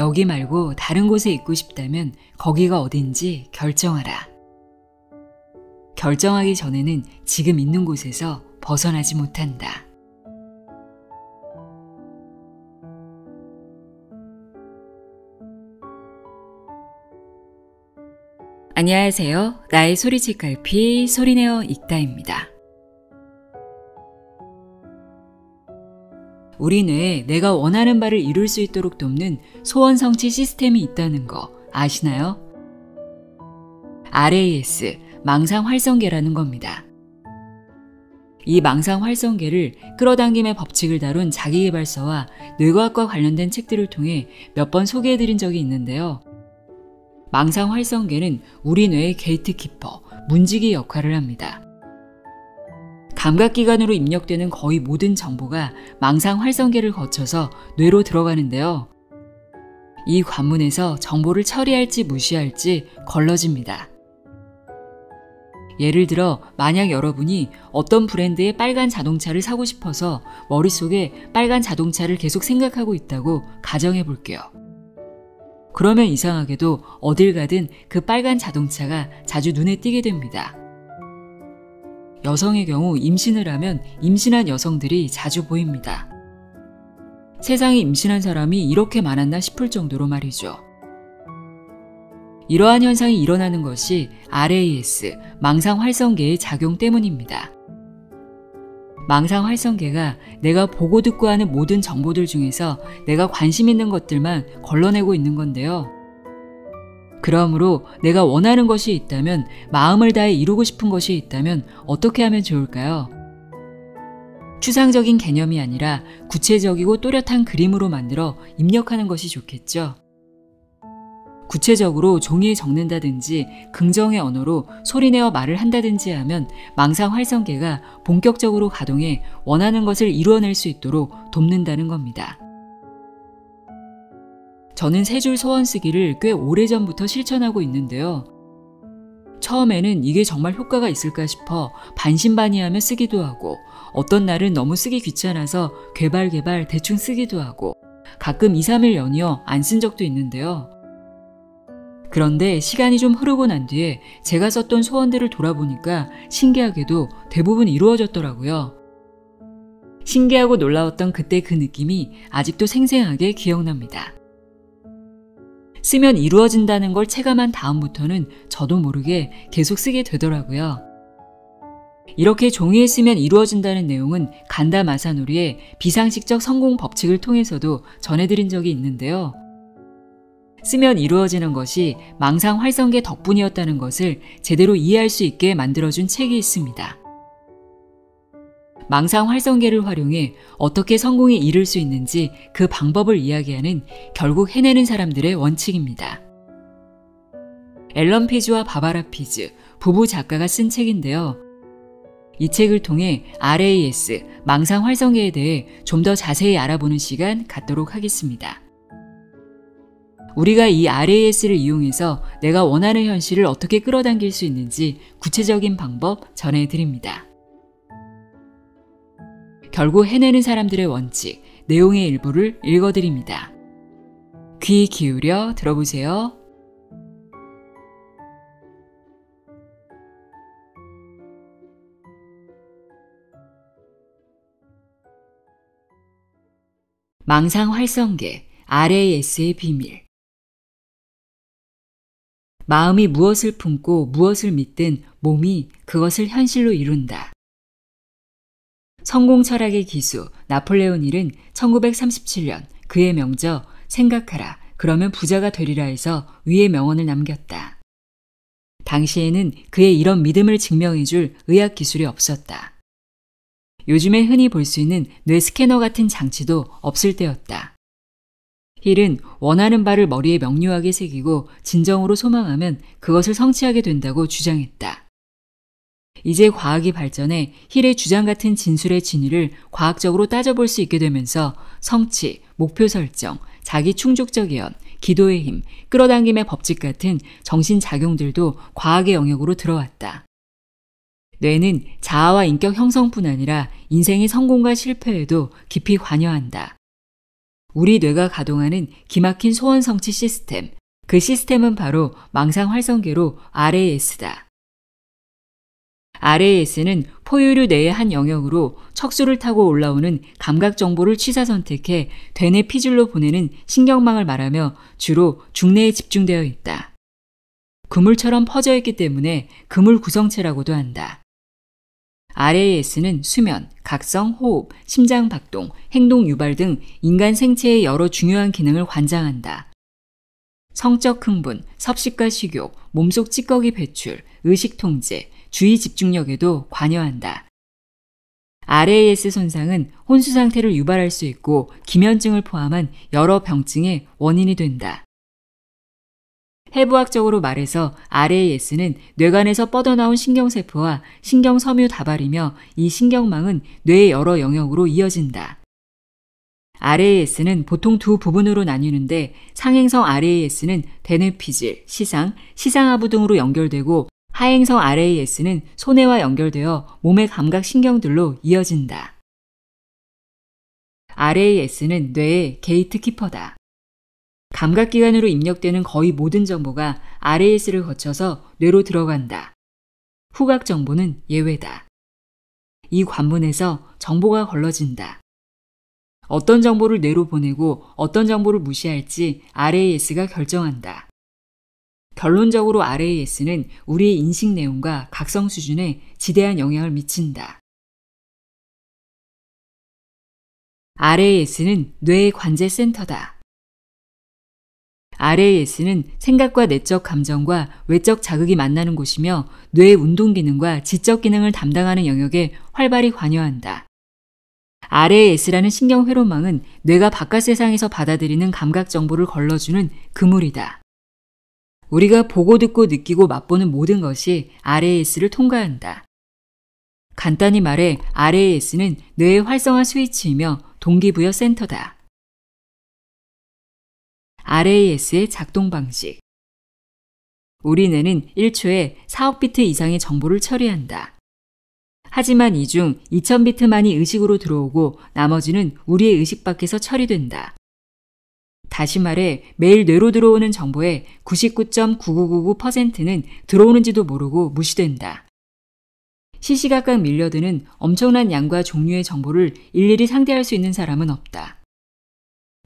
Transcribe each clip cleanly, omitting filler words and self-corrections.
여기 말고 다른 곳에 있고 싶다면 거기가 어딘지 결정하라. 결정하기 전에는 지금 있는 곳에서 벗어나지 못한다. 안녕하세요. 나의 소리책 갈피 소리내어 읽다입니다. 우리 뇌에 내가 원하는 바를 이룰 수 있도록 돕는 소원 성취 시스템이 있다는 거 아시나요? RAS, 망상 활성계라는 겁니다. 이 망상 활성계를 끌어당김의 법칙을 다룬 자기계발서와 뇌과학과 관련된 책들을 통해 몇 번 소개해드린 적이 있는데요. 망상 활성계는 우리 뇌의 게이트키퍼, 문지기 역할을 합니다. 감각기관으로 입력되는 거의 모든 정보가 망상 활성계를 거쳐서 뇌로 들어가는데요. 이 관문에서 정보를 처리할지 무시할지 걸러집니다. 예를 들어 만약 여러분이 어떤 브랜드의 빨간 자동차를 사고 싶어서 머릿속에 빨간 자동차를 계속 생각하고 있다고 가정해 볼게요. 그러면 이상하게도 어딜 가든 그 빨간 자동차가 자주 눈에 띄게 됩니다. 여성의 경우 임신을 하면 임신한 여성들이 자주 보입니다. 세상에 임신한 사람이 이렇게 많았나 싶을 정도로 말이죠. 이러한 현상이 일어나는 것이 RAS, 망상 활성계의 작용 때문입니다. 망상 활성계가 내가 보고 듣고 하는 모든 정보들 중에서 내가 관심 있는 것들만 걸러내고 있는 건데요. 그러므로 내가 원하는 것이 있다면, 마음을 다해 이루고 싶은 것이 있다면 어떻게 하면 좋을까요? 추상적인 개념이 아니라 구체적이고 또렷한 그림으로 만들어 입력하는 것이 좋겠죠. 구체적으로 종이에 적는다든지 긍정의 언어로 소리내어 말을 한다든지 하면 망상 활성계가 본격적으로 가동해 원하는 것을 이루어낼 수 있도록 돕는다는 겁니다. 저는 세 줄 소원 쓰기를 꽤 오래전부터 실천하고 있는데요. 처음에는 이게 정말 효과가 있을까 싶어 반신반의하며 쓰기도 하고, 어떤 날은 너무 쓰기 귀찮아서 괴발괴발 대충 쓰기도 하고, 가끔 2, 3일 연이어 안 쓴 적도 있는데요. 그런데 시간이 좀 흐르고 난 뒤에 제가 썼던 소원들을 돌아보니까 신기하게도 대부분 이루어졌더라고요. 신기하고 놀라웠던 그때 그 느낌이 아직도 생생하게 기억납니다. 쓰면 이루어진다는 걸 체감한 다음부터는 저도 모르게 계속 쓰게 되더라고요. 이렇게 종이에 쓰면 이루어진다는 내용은 간다 마사노리의 비상식적 성공 법칙을 통해서도 전해드린 적이 있는데요. 쓰면 이루어지는 것이 망상 활성계 덕분이었다는 것을 제대로 이해할 수 있게 만들어준 책이 있습니다. 망상 활성계를 활용해 어떻게 성공에 이를 수 있는지 그 방법을 이야기하는 결국 해내는 사람들의 원칙입니다. 앨런 피즈와 바바라 피즈, 부부 작가가 쓴 책인데요. 이 책을 통해 RAS, 망상 활성계에 대해 좀 더 자세히 알아보는 시간 갖도록 하겠습니다. 우리가 이 RAS를 이용해서 내가 원하는 현실을 어떻게 끌어당길 수 있는지 구체적인 방법 전해드립니다. 결국 해내는 사람들의 원칙, 내용의 일부를 읽어드립니다. 귀 기울여 들어보세요. 망상 활성계, RAS의 비밀. 마음이 무엇을 품고 무엇을 믿든 몸이 그것을 현실로 이룬다. 성공 철학의 기수 나폴레온 힐은 1937년 그의 명저 생각하라 그러면 부자가 되리라에서 위의 명언을 남겼다. 당시에는 그의 이런 믿음을 증명해줄 의학 기술이 없었다. 요즘에 흔히 볼 수 있는 뇌 스캐너 같은 장치도 없을 때였다. 힐은 원하는 바를 머리에 명료하게 새기고 진정으로 소망하면 그것을 성취하게 된다고 주장했다. 이제 과학이 발전해 힐의 주장 같은 진술의 진위를 과학적으로 따져볼 수 있게 되면서 성취, 목표 설정, 자기 충족적 예언, 기도의 힘, 끌어당김의 법칙 같은 정신작용들도 과학의 영역으로 들어왔다. 뇌는 자아와 인격 형성뿐 아니라 인생의 성공과 실패에도 깊이 관여한다. 우리 뇌가 가동하는 기막힌 소원 성취 시스템. 그 시스템은 바로 망상 활성계로 RAS다. RAS는 포유류 뇌의 한 영역으로 척수를 타고 올라오는 감각 정보를 취사 선택해 되뇌 피줄로 보내는 신경망을 말하며 주로 중뇌에 집중되어 있다. 그물처럼 퍼져 있기 때문에 그물 구성체라고도 한다. RAS는 수면, 각성, 호흡, 심장 박동, 행동 유발 등 인간 생체의 여러 중요한 기능을 관장한다. 성적 흥분, 섭식과 식욕, 몸속 찌꺼기 배출, 의식 통제, 주의 집중력에도 관여한다. RAS 손상은 혼수 상태를 유발할 수 있고 기면증을 포함한 여러 병증의 원인이 된다. 해부학적으로 말해서 RAS는 뇌관에서 뻗어나온 신경세포와 신경섬유 다발이며 이 신경망은 뇌의 여러 영역으로 이어진다. RAS는 보통 두 부분으로 나뉘는데 상행성 RAS는 대뇌피질, 시상, 시상하부 등으로 연결되고 하행성 RAS는 소뇌와 연결되어 몸의 감각신경들로 이어진다. RAS는 뇌의 게이트키퍼다. 감각기관으로 입력되는 거의 모든 정보가 RAS를 거쳐서 뇌로 들어간다. 후각 정보는 예외다. 이 관문에서 정보가 걸러진다. 어떤 정보를 뇌로 보내고 어떤 정보를 무시할지 RAS가 결정한다. 결론적으로 RAS는 우리의 인식 내용과 각성 수준에 지대한 영향을 미친다. RAS는 뇌의 관제 센터다. RAS는 생각과 내적 감정과 외적 자극이 만나는 곳이며 뇌의 운동 기능과 지적 기능을 담당하는 영역에 활발히 관여한다. RAS라는 신경 회로망은 뇌가 바깥 세상에서 받아들이는 감각 정보를 걸러주는 그물이다. 우리가 보고 듣고 느끼고 맛보는 모든 것이 RAS를 통과한다. 간단히 말해 RAS는 뇌의 활성화 스위치이며 동기부여 센터다. RAS의 작동 방식. 우리 뇌는 1초에 4억 비트 이상의 정보를 처리한다. 하지만 이 중 2000비트만이 의식으로 들어오고 나머지는 우리의 의식 밖에서 처리된다. 다시 말해 매일 뇌로 들어오는 정보의 99.9999%는 들어오는지도 모르고 무시된다. 시시각각 밀려드는 엄청난 양과 종류의 정보를 일일이 상대할 수 있는 사람은 없다.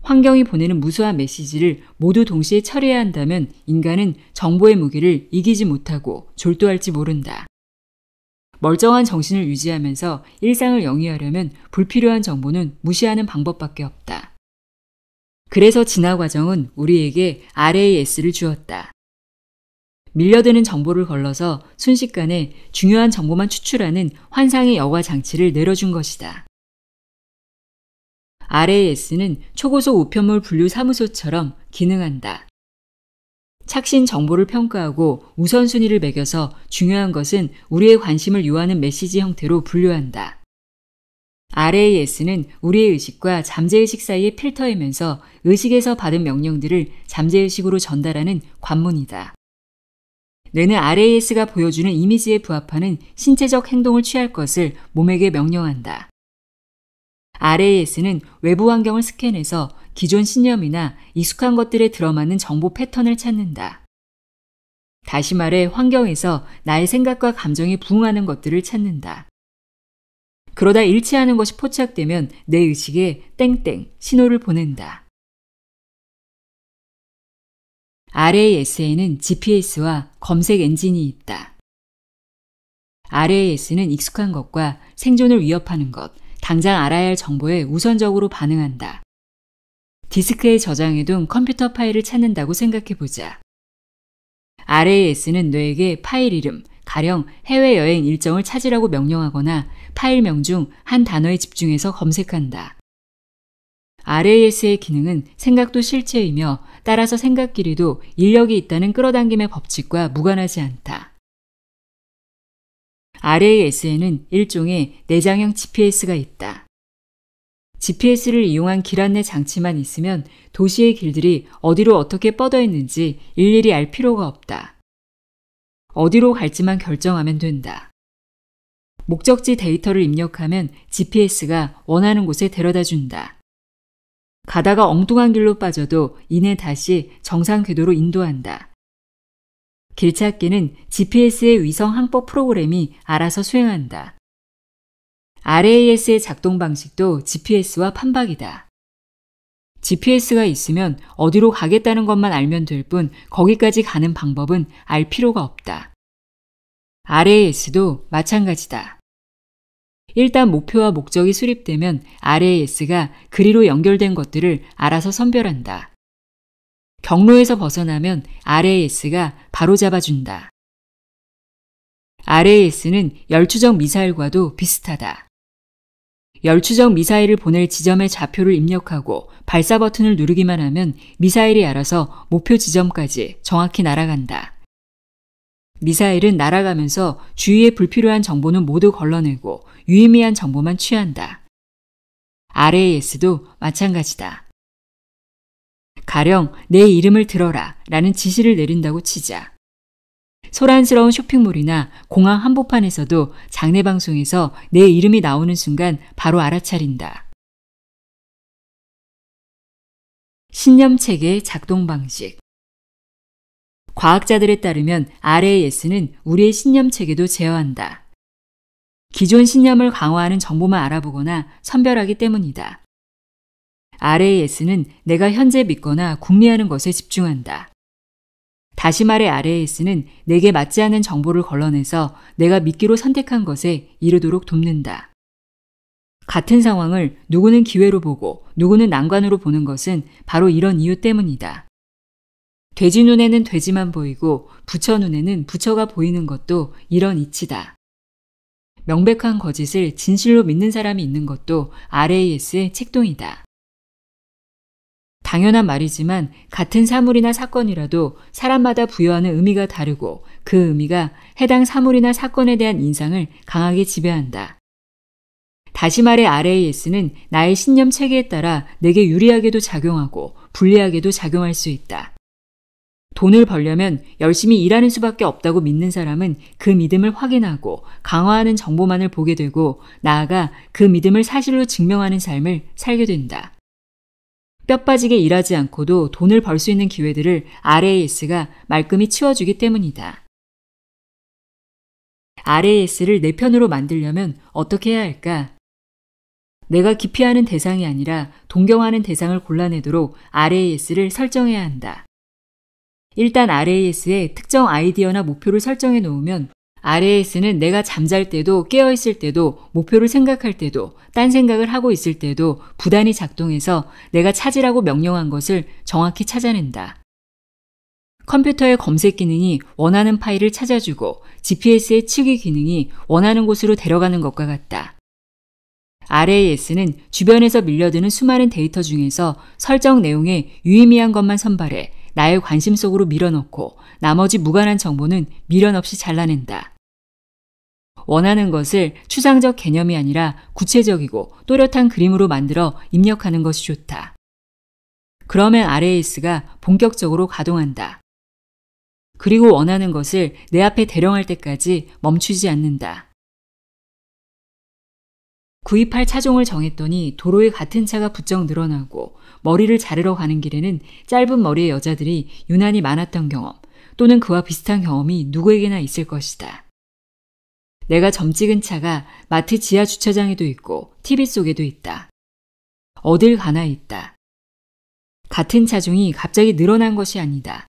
환경이 보내는 무수한 메시지를 모두 동시에 처리해야 한다면 인간은 정보의 무게를 이기지 못하고 졸도할지 모른다. 멀쩡한 정신을 유지하면서 일상을 영위하려면 불필요한 정보는 무시하는 방법밖에 없다. 그래서 진화 과정은 우리에게 RAS를 주었다. 밀려드는 정보를 걸러서 순식간에 중요한 정보만 추출하는 환상의 여과 장치를 내려준 것이다. RAS는 초고속 우편물 분류 사무소처럼 기능한다. 착신 정보를 평가하고 우선순위를 매겨서 중요한 것은 우리의 관심을 요하는 메시지 형태로 분류한다. RAS는 우리의 의식과 잠재의식 사이의 필터이면서 의식에서 받은 명령들을 잠재의식으로 전달하는 관문이다. 뇌는 RAS가 보여주는 이미지에 부합하는 신체적 행동을 취할 것을 몸에게 명령한다. RAS는 외부 환경을 스캔해서 기존 신념이나 익숙한 것들에 들어맞는 정보 패턴을 찾는다. 다시 말해 환경에서 나의 생각과 감정에 부응하는 것들을 찾는다. 그러다 일치하는 것이 포착되면 내 의식에 땡땡 신호를 보낸다. RAS에는 GPS와 검색 엔진이 있다. RAS는 익숙한 것과 생존을 위협하는 것, 당장 알아야 할 정보에 우선적으로 반응한다. 디스크에 저장해둔 컴퓨터 파일을 찾는다고 생각해보자. RAS는 뇌에게 파일 이름, 가령 해외여행 일정을 찾으라고 명령하거나 파일명 중 한 단어에 집중해서 검색한다. RAS의 기능은 생각도 실체이며 따라서 생각 길이도 인력이 있다는 끌어당김의 법칙과 무관하지 않다. RAS에는 일종의 내장형 GPS가 있다. GPS를 이용한 길 안내 장치만 있으면 도시의 길들이 어디로 어떻게 뻗어 있는지 일일이 알 필요가 없다. 어디로 갈지만 결정하면 된다. 목적지 데이터를 입력하면 GPS가 원하는 곳에 데려다 준다. 가다가 엉뚱한 길로 빠져도 이내 다시 정상 궤도로 인도한다. 길찾기는 GPS의 위성 항법 프로그램이 알아서 수행한다. RAS의 작동 방식도 GPS와 판박이다. GPS가 있으면 어디로 가겠다는 것만 알면 될 뿐 거기까지 가는 방법은 알 필요가 없다. RAS도 마찬가지다. 일단 목표와 목적이 수립되면 RAS가 그리로 연결된 것들을 알아서 선별한다. 경로에서 벗어나면 RAS가 바로 잡아준다. RAS는 열추적 미사일과도 비슷하다. 열추적 미사일을 보낼 지점의 좌표를 입력하고 발사 버튼을 누르기만 하면 미사일이 알아서 목표 지점까지 정확히 날아간다. 미사일은 날아가면서 주위에 불필요한 정보는 모두 걸러내고 유의미한 정보만 취한다. RAS도 마찬가지다. 가령 내 이름을 들어라 라는 지시를 내린다고 치자. 소란스러운 쇼핑몰이나 공항 한복판에서도 장례방송에서 내 이름이 나오는 순간 바로 알아차린다. 신념체계의 작동 방식. 과학자들에 따르면 RAS는 우리의 신념체계도 제어한다. 기존 신념을 강화하는 정보만 알아보거나 선별하기 때문이다. RAS는 내가 현재 믿거나 궁리하는 것에 집중한다. 다시 말해 RAS는 내게 맞지 않는 정보를 걸러내서 내가 믿기로 선택한 것에 이르도록 돕는다. 같은 상황을 누구는 기회로 보고 누구는 난관으로 보는 것은 바로 이런 이유 때문이다. 돼지 눈에는 돼지만 보이고 부처 눈에는 부처가 보이는 것도 이런 이치다. 명백한 거짓을 진실로 믿는 사람이 있는 것도 RAS의 책동이다. 당연한 말이지만 같은 사물이나 사건이라도 사람마다 부여하는 의미가 다르고 그 의미가 해당 사물이나 사건에 대한 인상을 강하게 지배한다. 다시 말해 RAS는 나의 신념 체계에 따라 내게 유리하게도 작용하고 불리하게도 작용할 수 있다. 돈을 벌려면 열심히 일하는 수밖에 없다고 믿는 사람은 그 믿음을 확인하고 강화하는 정보만을 보게 되고 나아가 그 믿음을 사실로 증명하는 삶을 살게 된다. 뼈 빠지게 일하지 않고도 돈을 벌 수 있는 기회들을 RAS가 말끔히 치워주기 때문이다. RAS를 내 편으로 만들려면 어떻게 해야 할까? 내가 기피하는 대상이 아니라 동경하는 대상을 골라내도록 RAS를 설정해야 한다. 일단 RAS에 특정 아이디어나 목표를 설정해 놓으면 RAS는 내가 잠잘 때도 깨어있을 때도 목표를 생각할 때도 딴 생각을 하고 있을 때도 부단히 작동해서 내가 찾으라고 명령한 것을 정확히 찾아낸다. 컴퓨터의 검색 기능이 원하는 파일을 찾아주고 GPS의 치기 기능이 원하는 곳으로 데려가는 것과 같다. RAS는 주변에서 밀려드는 수많은 데이터 중에서 설정 내용에 유의미한 것만 선발해 나의 관심 속으로 밀어넣고 나머지 무관한 정보는 미련 없이 잘라낸다. 원하는 것을 추상적 개념이 아니라 구체적이고 또렷한 그림으로 만들어 입력하는 것이 좋다. 그러면 RAS가 본격적으로 가동한다. 그리고 원하는 것을 내 앞에 대령할 때까지 멈추지 않는다. 구입할 차종을 정했더니 도로에 같은 차가 부쩍 늘어나고 머리를 자르러 가는 길에는 짧은 머리의 여자들이 유난히 많았던 경험 또는 그와 비슷한 경험이 누구에게나 있을 것이다. 내가 점 찍은 차가 마트 지하 주차장에도 있고 TV 속에도 있다. 어딜 가나 있다. 같은 차종이 갑자기 늘어난 것이 아니다.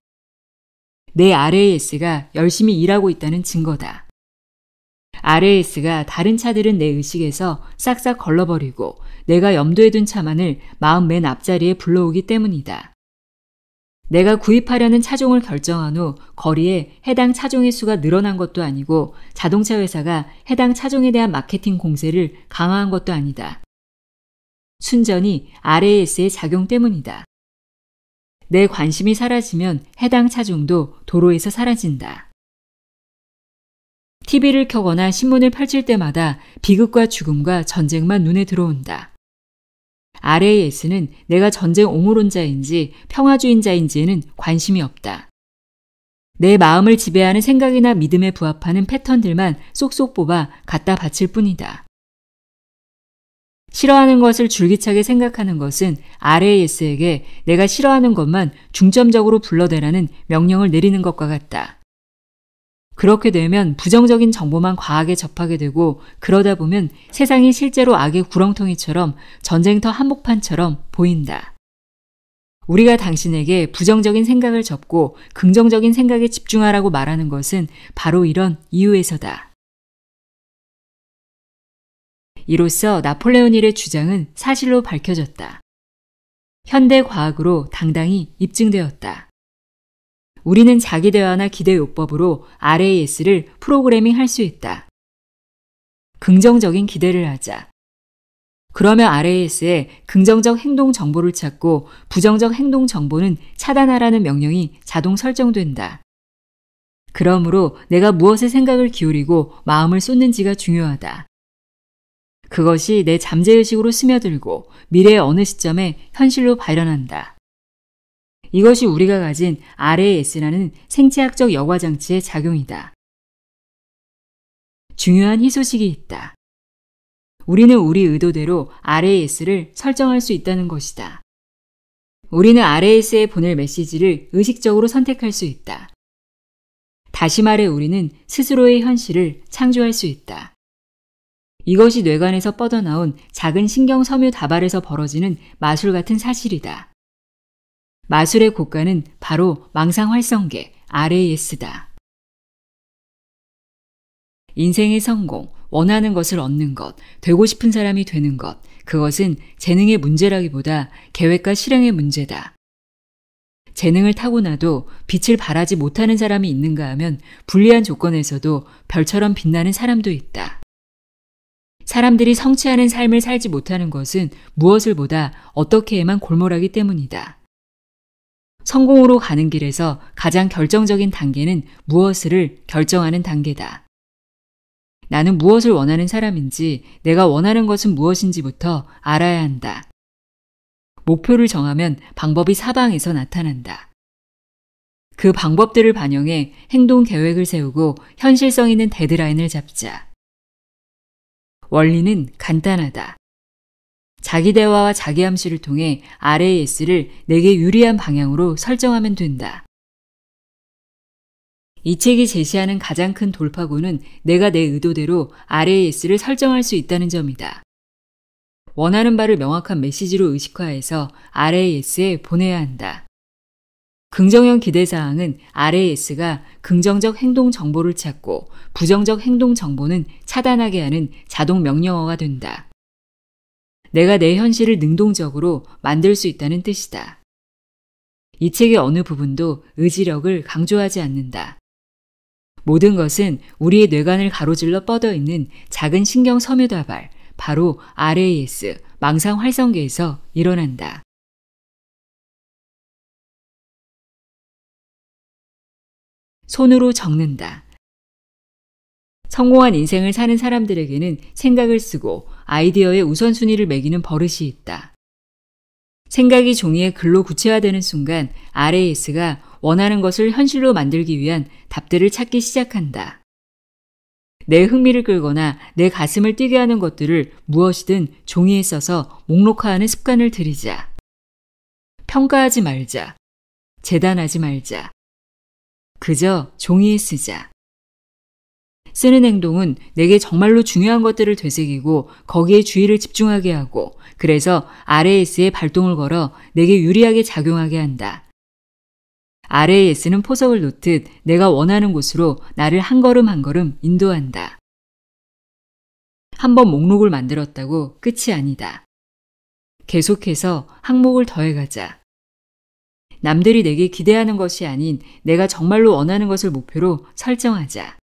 내 RAS가 열심히 일하고 있다는 증거다. RAS가 다른 차들은 내 의식에서 싹싹 걸러버리고 내가 염두에 둔 차만을 마음 맨 앞자리에 불러오기 때문이다. 내가 구입하려는 차종을 결정한 후 거리에 해당 차종의 수가 늘어난 것도 아니고 자동차 회사가 해당 차종에 대한 마케팅 공세를 강화한 것도 아니다. 순전히 RAS의 작용 때문이다. 내 관심이 사라지면 해당 차종도 도로에서 사라진다. TV를 켜거나 신문을 펼칠 때마다 비극과 죽음과 전쟁만 눈에 들어온다. RAS는 내가 전쟁 옹호론자인지 평화주의자인지에는 관심이 없다. 내 마음을 지배하는 생각이나 믿음에 부합하는 패턴들만 쏙쏙 뽑아 갖다 바칠 뿐이다. 싫어하는 것을 줄기차게 생각하는 것은 RAS에게 내가 싫어하는 것만 중점적으로 불러대라는 명령을 내리는 것과 같다. 그렇게 되면 부정적인 정보만 과하게 접하게 되고 그러다 보면 세상이 실제로 악의 구렁텅이처럼 전쟁터 한복판처럼 보인다. 우리가 당신에게 부정적인 생각을 접고 긍정적인 생각에 집중하라고 말하는 것은 바로 이런 이유에서다. 이로써 나폴레온 힐의 주장은 사실로 밝혀졌다. 현대 과학으로 당당히 입증되었다. 우리는 자기 대화나 기대 요법으로 RAS를 프로그래밍 할 수 있다. 긍정적인 기대를 하자. 그러면 RAS에 긍정적 행동 정보를 찾고 부정적 행동 정보는 차단하라는 명령이 자동 설정된다. 그러므로 내가 무엇에 생각을 기울이고 마음을 쏟는지가 중요하다. 그것이 내 잠재의식으로 스며들고 미래의 어느 시점에 현실로 발현한다. 이것이 우리가 가진 RAS라는 생체학적 여과장치의 작용이다. 중요한 희소식이 있다. 우리는 우리 의도대로 RAS를 설정할 수 있다는 것이다. 우리는 RAS에 보낼 메시지를 의식적으로 선택할 수 있다. 다시 말해 우리는 스스로의 현실을 창조할 수 있다. 이것이 뇌관에서 뻗어나온 작은 신경 섬유 다발에서 벌어지는 마술 같은 사실이다. 마술의 고가는 바로 망상활성계 RAS다. 인생의 성공, 원하는 것을 얻는 것, 되고 싶은 사람이 되는 것, 그것은 재능의 문제라기보다 계획과 실행의 문제다. 재능을 타고나도 빛을 발하지 못하는 사람이 있는가 하면 불리한 조건에서도 별처럼 빛나는 사람도 있다. 사람들이 성취하는 삶을 살지 못하는 것은 무엇을 보다 어떻게 해만 골몰하기 때문이다. 성공으로 가는 길에서 가장 결정적인 단계는 무엇을 결정하는 단계다. 나는 무엇을 원하는 사람인지, 내가 원하는 것은 무엇인지부터 알아야 한다. 목표를 정하면 방법이 사방에서 나타난다. 그 방법들을 반영해 행동 계획을 세우고 현실성 있는 데드라인을 잡자. 원리는 간단하다. 자기 대화와 자기 암시를 통해 RAS를 내게 유리한 방향으로 설정하면 된다. 이 책이 제시하는 가장 큰 돌파구는 내가 내 의도대로 RAS를 설정할 수 있다는 점이다. 원하는 바를 명확한 메시지로 의식화해서 RAS에 보내야 한다. 긍정형 기대사항은 RAS가 긍정적 행동 정보를 찾고 부정적 행동 정보는 차단하게 하는 자동 명령어가 된다. 내가 내 현실을 능동적으로 만들 수 있다는 뜻이다. 이 책의 어느 부분도 의지력을 강조하지 않는다. 모든 것은 우리의 뇌관을 가로질러 뻗어 있는 작은 신경 섬유다발, 바로 RAS, 망상 활성계에서 일어난다. 손으로 적는다. 성공한 인생을 사는 사람들에게는 생각을 쓰고 아이디어의 우선순위를 매기는 버릇이 있다. 생각이 종이에 글로 구체화되는 순간 RAS가 원하는 것을 현실로 만들기 위한 답들을 찾기 시작한다. 내 흥미를 끌거나 내 가슴을 뛰게 하는 것들을 무엇이든 종이에 써서 목록화하는 습관을 들이자. 평가하지 말자. 재단하지 말자. 그저 종이에 쓰자. 쓰는 행동은 내게 정말로 중요한 것들을 되새기고 거기에 주의를 집중하게 하고, 그래서 RAS에 발동을 걸어 내게 유리하게 작용하게 한다. RAS는 포석을 놓듯 내가 원하는 곳으로 나를 한 걸음 한 걸음 인도한다. 한번 목록을 만들었다고 끝이 아니다. 계속해서 항목을 더해가자. 남들이 내게 기대하는 것이 아닌 내가 정말로 원하는 것을 목표로 설정하자.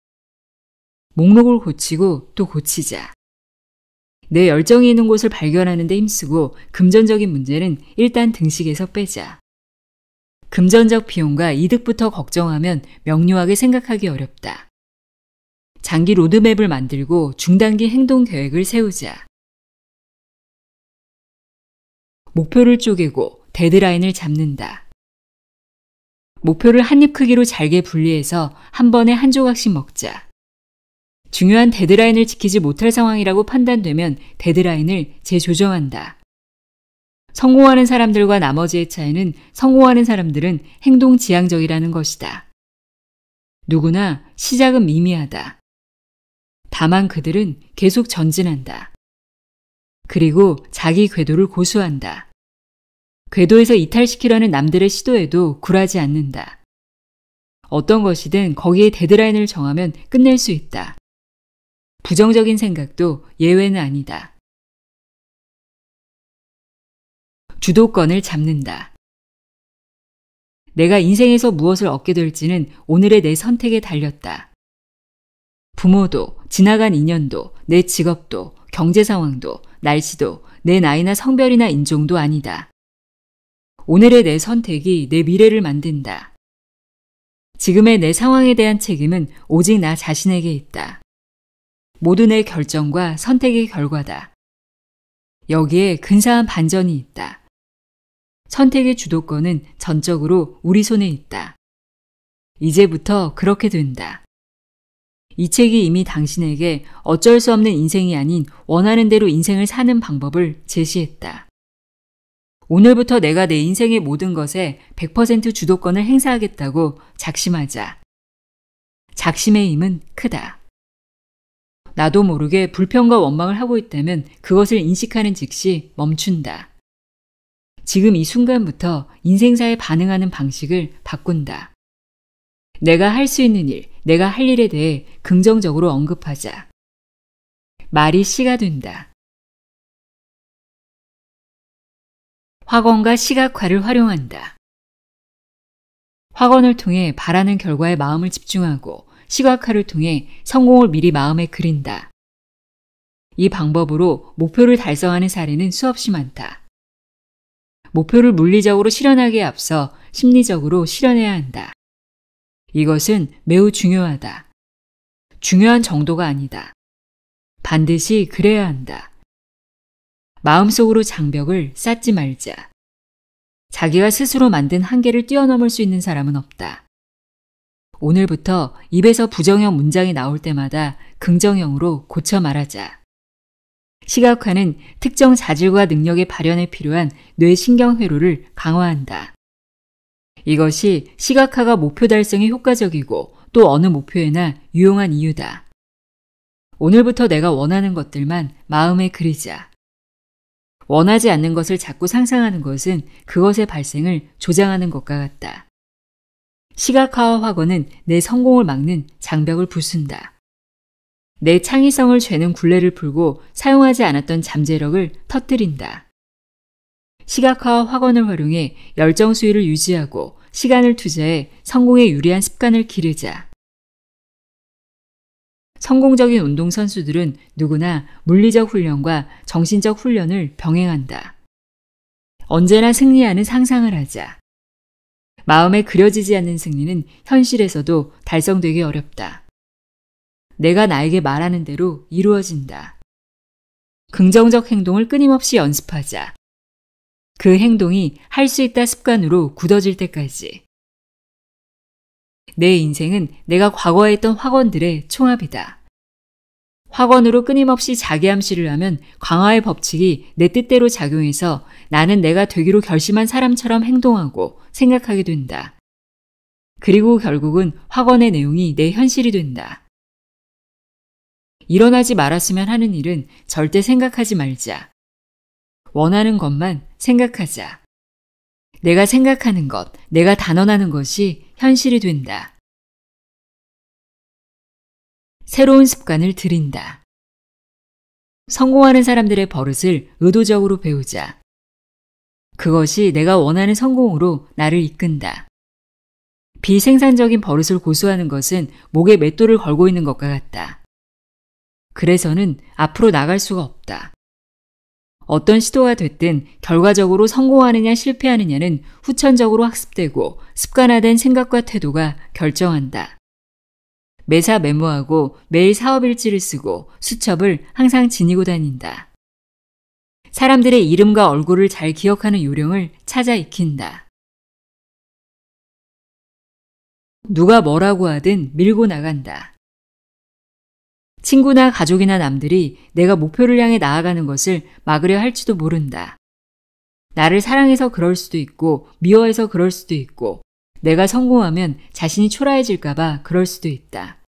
목록을 고치고 또 고치자. 내 열정이 있는 곳을 발견하는 데 힘쓰고 금전적인 문제는 일단 등식에서 빼자. 금전적 비용과 이득부터 걱정하면 명료하게 생각하기 어렵다. 장기 로드맵을 만들고 중단기 행동 계획을 세우자. 목표를 쪼개고 데드라인을 잡는다. 목표를 한 입 크기로 잘게 분리해서 한 번에 한 조각씩 먹자. 중요한 데드라인을 지키지 못할 상황이라고 판단되면 데드라인을 재조정한다. 성공하는 사람들과 나머지의 차이는 성공하는 사람들은 행동지향적이라는 것이다. 누구나 시작은 미미하다. 다만 그들은 계속 전진한다. 그리고 자기 궤도를 고수한다. 궤도에서 이탈시키려는 남들의 시도에도 굴하지 않는다. 어떤 것이든 거기에 데드라인을 정하면 끝낼 수 있다. 부정적인 생각도 예외는 아니다. 주도권을 잡는다. 내가 인생에서 무엇을 얻게 될지는 오늘의 내 선택에 달렸다. 부모도, 지나간 인연도, 내 직업도, 경제 상황도, 날씨도, 내 나이나 성별이나 인종도 아니다. 오늘의 내 선택이 내 미래를 만든다. 지금의 내 상황에 대한 책임은 오직 나 자신에게 있다. 모두 내 결정과 선택의 결과다. 여기에 근사한 반전이 있다. 선택의 주도권은 전적으로 우리 손에 있다. 이제부터 그렇게 된다. 이 책이 이미 당신에게 어쩔 수 없는 인생이 아닌 원하는 대로 인생을 사는 방법을 제시했다. 오늘부터 내가 내 인생의 모든 것에 100% 주도권을 행사하겠다고 작심하자. 작심의 힘은 크다. 나도 모르게 불평과 원망을 하고 있다면 그것을 인식하는 즉시 멈춘다. 지금 이 순간부터 인생사에 반응하는 방식을 바꾼다. 내가 할 수 있는 일, 내가 할 일에 대해 긍정적으로 언급하자. 말이 씨가 된다. 확언과 시각화를 활용한다. 확언을 통해 바라는 결과에 마음을 집중하고 시각화를 통해 성공을 미리 마음에 그린다. 이 방법으로 목표를 달성하는 사례는 수없이 많다. 목표를 물리적으로 실현하기에 앞서 심리적으로 실현해야 한다. 이것은 매우 중요하다. 중요한 정도가 아니다. 반드시 그래야 한다. 마음속으로 장벽을 쌓지 말자. 자기가 스스로 만든 한계를 뛰어넘을 수 있는 사람은 없다. 오늘부터 입에서 부정형 문장이 나올 때마다 긍정형으로 고쳐 말하자. 시각화는 특정 자질과 능력의 발현에 필요한 뇌신경회로를 강화한다. 이것이 시각화가 목표 달성에 효과적이고 또 어느 목표에나 유용한 이유다. 오늘부터 내가 원하는 것들만 마음에 그리자. 원하지 않는 것을 자꾸 상상하는 것은 그것의 발생을 조장하는 것과 같다. 시각화와 확언은 내 성공을 막는 장벽을 부순다. 내 창의성을 죄는 굴레를 풀고 사용하지 않았던 잠재력을 터뜨린다. 시각화와 확언을 활용해 열정 수위를 유지하고 시간을 투자해 성공에 유리한 습관을 기르자. 성공적인 운동선수들은 누구나 물리적 훈련과 정신적 훈련을 병행한다. 언제나 승리하는 상상을 하자. 마음에 그려지지 않는 승리는 현실에서도 달성되기 어렵다. 내가 나에게 말하는 대로 이루어진다. 긍정적 행동을 끊임없이 연습하자. 그 행동이 할 수 있다 습관으로 굳어질 때까지. 내 인생은 내가 과거에 했던 확언들의 총합이다. 확언으로 끊임없이 자기암시를 하면 강화의 법칙이 내 뜻대로 작용해서 나는 내가 되기로 결심한 사람처럼 행동하고 생각하게 된다. 그리고 결국은 확언의 내용이 내 현실이 된다. 일어나지 말았으면 하는 일은 절대 생각하지 말자. 원하는 것만 생각하자. 내가 생각하는 것, 내가 단언하는 것이 현실이 된다. 새로운 습관을 들인다. 성공하는 사람들의 버릇을 의도적으로 배우자. 그것이 내가 원하는 성공으로 나를 이끈다. 비생산적인 버릇을 고수하는 것은 목에 맷돌을 걸고 있는 것과 같다. 그래서는 앞으로 나갈 수가 없다. 어떤 시도가 됐든 결과적으로 성공하느냐 실패하느냐는 후천적으로 학습되고 습관화된 생각과 태도가 결정한다. 매사 메모하고 매일 사업일지를 쓰고 수첩을 항상 지니고 다닌다. 사람들의 이름과 얼굴을 잘 기억하는 요령을 찾아 익힌다. 누가 뭐라고 하든 밀고 나간다. 친구나 가족이나 남들이 내가 목표를 향해 나아가는 것을 막으려 할지도 모른다. 나를 사랑해서 그럴 수도 있고 미워해서 그럴 수도 있고 내가 성공하면 자신이 초라해질까봐 그럴 수도 있다.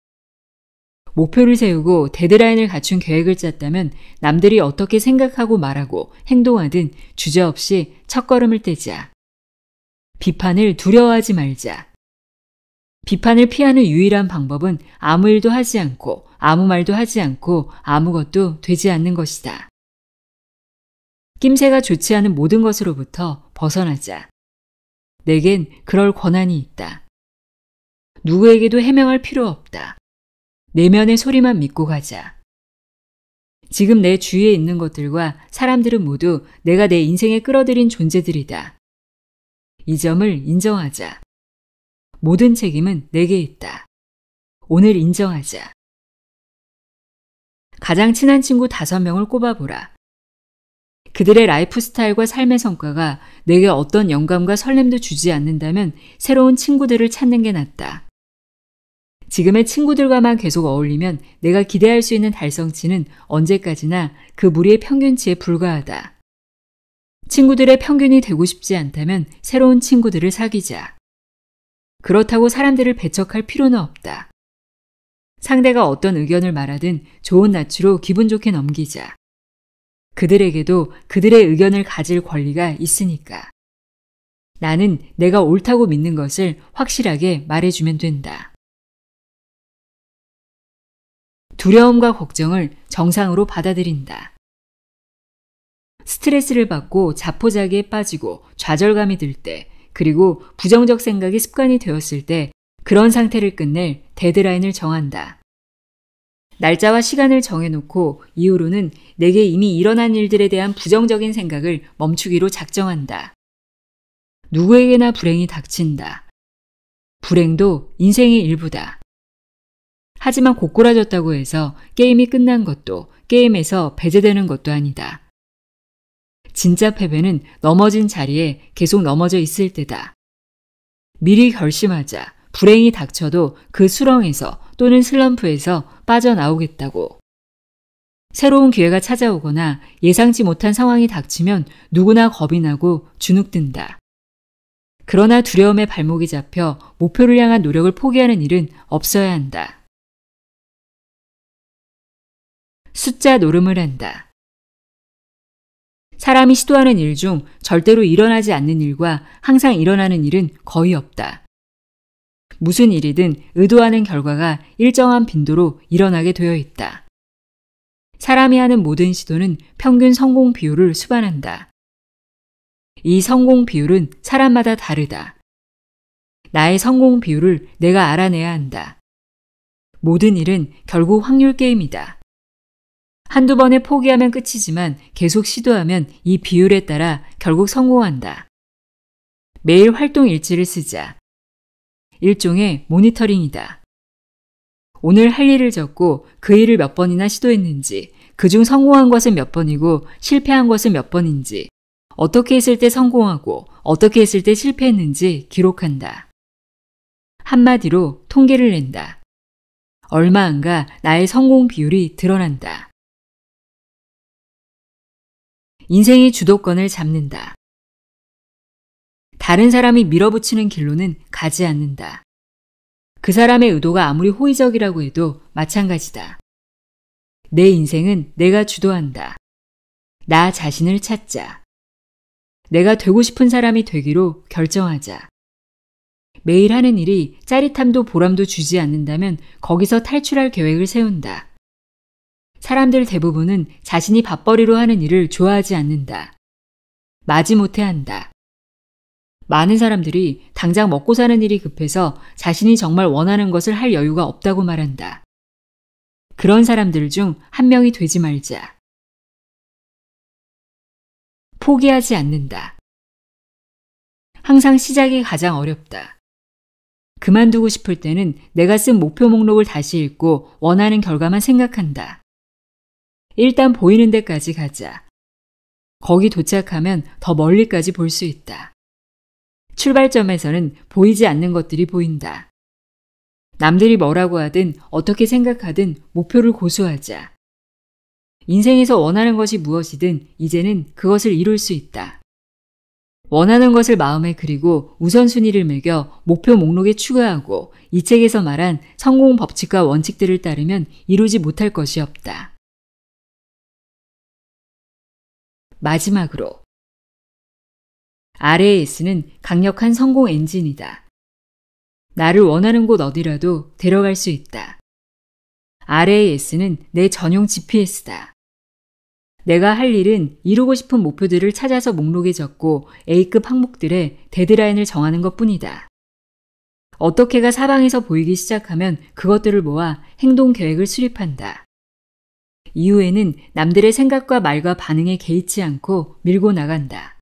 목표를 세우고 데드라인을 갖춘 계획을 짰다면 남들이 어떻게 생각하고 말하고 행동하든 주저없이 첫걸음을 떼자. 비판을 두려워하지 말자. 비판을 피하는 유일한 방법은 아무 일도 하지 않고 아무 말도 하지 않고 아무것도 되지 않는 것이다. 낌새가 좋지 않은 모든 것으로부터 벗어나자. 내겐 그럴 권한이 있다. 누구에게도 해명할 필요 없다. 내면의 소리만 믿고 가자. 지금 내 주위에 있는 것들과 사람들은 모두 내가 내 인생에 끌어들인 존재들이다. 이 점을 인정하자. 모든 책임은 내게 있다. 오늘 인정하자. 가장 친한 친구 5명을 꼽아보라. 그들의 라이프 스타일과 삶의 성과가 내게 어떤 영감과 설렘도 주지 않는다면 새로운 친구들을 찾는 게 낫다. 지금의 친구들과만 계속 어울리면 내가 기대할 수 있는 달성치는 언제까지나 그 무리의 평균치에 불과하다. 친구들의 평균이 되고 싶지 않다면 새로운 친구들을 사귀자. 그렇다고 사람들을 배척할 필요는 없다. 상대가 어떤 의견을 말하든 좋은 낯으로 기분 좋게 넘기자. 그들에게도 그들의 의견을 가질 권리가 있으니까. 나는 내가 옳다고 믿는 것을 확실하게 말해주면 된다. 두려움과 걱정을 정상으로 받아들인다. 스트레스를 받고 자포자기에 빠지고 좌절감이 들 때, 그리고 부정적 생각이 습관이 되었을 때 그런 상태를 끝낼 데드라인을 정한다. 날짜와 시간을 정해놓고 이후로는 내게 이미 일어난 일들에 대한 부정적인 생각을 멈추기로 작정한다. 누구에게나 불행이 닥친다. 불행도 인생의 일부다. 하지만 고꾸라졌다고 해서 게임이 끝난 것도 게임에서 배제되는 것도 아니다. 진짜 패배는 넘어진 자리에 계속 넘어져 있을 때다. 미리 결심하자. 불행이 닥쳐도 그 수렁에서 또는 슬럼프에서 빠져나오겠다고. 새로운 기회가 찾아오거나 예상치 못한 상황이 닥치면 누구나 겁이 나고 주눅든다. 그러나 두려움에 발목이 잡혀 목표를 향한 노력을 포기하는 일은 없어야 한다. 숫자 노름을 한다. 사람이 시도하는 일 중 절대로 일어나지 않는 일과 항상 일어나는 일은 거의 없다. 무슨 일이든 의도하는 결과가 일정한 빈도로 일어나게 되어 있다. 사람이 하는 모든 시도는 평균 성공 비율을 수반한다. 이 성공 비율은 사람마다 다르다. 나의 성공 비율을 내가 알아내야 한다. 모든 일은 결국 확률 게임이다. 한두 번에 포기하면 끝이지만 계속 시도하면 이 비율에 따라 결국 성공한다. 매일 활동 일지를 쓰자. 일종의 모니터링이다. 오늘 할 일을 적고 그 일을 몇 번이나 시도했는지, 그중 성공한 것은 몇 번이고 실패한 것은 몇 번인지, 어떻게 했을 때 성공하고 어떻게 했을 때 실패했는지 기록한다. 한마디로 통계를 낸다. 얼마 안가 나의 성공 비율이 드러난다. 인생의 주도권을 잡는다. 다른 사람이 밀어붙이는 길로는 가지 않는다. 그 사람의 의도가 아무리 호의적이라고 해도 마찬가지다. 내 인생은 내가 주도한다. 나 자신을 찾자. 내가 되고 싶은 사람이 되기로 결정하자. 매일 하는 일이 짜릿함도 보람도 주지 않는다면 거기서 탈출할 계획을 세운다. 사람들 대부분은 자신이 밥벌이로 하는 일을 좋아하지 않는다. 마지못해 한다. 많은 사람들이 당장 먹고 사는 일이 급해서 자신이 정말 원하는 것을 할 여유가 없다고 말한다. 그런 사람들 중 한 명이 되지 말자. 포기하지 않는다. 항상 시작이 가장 어렵다. 그만두고 싶을 때는 내가 쓴 목표 목록을 다시 읽고 원하는 결과만 생각한다. 일단 보이는 데까지 가자. 거기 도착하면 더 멀리까지 볼 수 있다. 출발점에서는 보이지 않는 것들이 보인다. 남들이 뭐라고 하든 어떻게 생각하든 목표를 고수하자. 인생에서 원하는 것이 무엇이든 이제는 그것을 이룰 수 있다. 원하는 것을 마음에 그리고 우선순위를 매겨 목표 목록에 추가하고 이 책에서 말한 성공 법칙과 원칙들을 따르면 이루지 못할 것이 없다. 마지막으로 RAS는 강력한 성공 엔진이다. 나를 원하는 곳 어디라도 데려갈 수 있다. RAS는 내 전용 GPS다. 내가 할 일은 이루고 싶은 목표들을 찾아서 목록에 적고 A급 항목들의 데드라인을 정하는 것뿐이다. 어떻게가 사방에서 보이기 시작하면 그것들을 모아 행동 계획을 수립한다. 이후에는 남들의 생각과 말과 반응에 개의치 않고 밀고 나간다.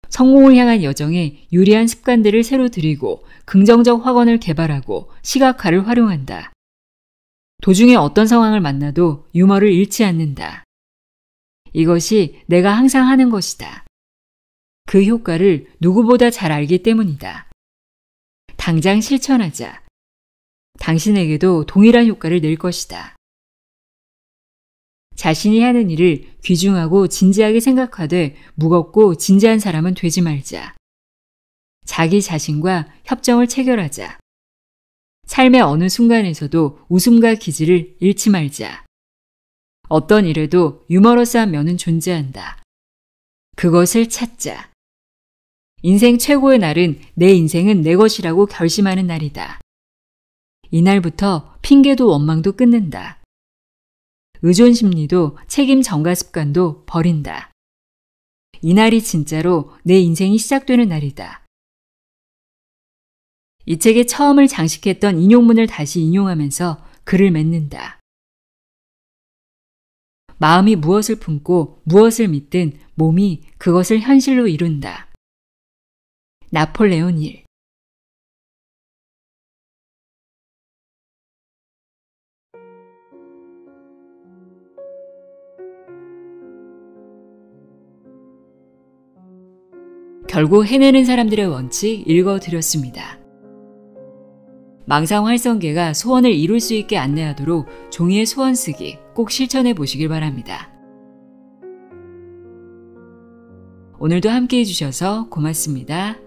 성공을 향한 여정에 유리한 습관들을 새로 들이고 긍정적 확언을 개발하고 시각화를 활용한다. 도중에 어떤 상황을 만나도 유머를 잃지 않는다. 이것이 내가 항상 하는 것이다. 그 효과를 누구보다 잘 알기 때문이다. 당장 실천하자. 당신에게도 동일한 효과를 낼 것이다. 자신이 하는 일을 귀중하고 진지하게 생각하되 무겁고 진지한 사람은 되지 말자. 자기 자신과 협정을 체결하자. 삶의 어느 순간에서도 웃음과 기질을 잃지 말자. 어떤 일에도 유머러스한 면은 존재한다. 그것을 찾자. 인생 최고의 날은 내 인생은 내 것이라고 결심하는 날이다. 이날부터 핑계도 원망도 끊는다. 의존 심리도 책임 전가 습관도 버린다. 이날이 진짜로 내 인생이 시작되는 날이다. 이 책의 처음을 장식했던 인용문을 다시 인용하면서 글을 맺는다. 마음이 무엇을 품고 무엇을 믿든 몸이 그것을 현실로 이룬다. 나폴레온 힐. 결국 해내는 사람들의 원칙 읽어드렸습니다. 망상활성계가 소원을 이룰 수 있게 안내하도록 종이에 소원 쓰기 꼭 실천해 보시길 바랍니다. 오늘도 함께 해주셔서 고맙습니다.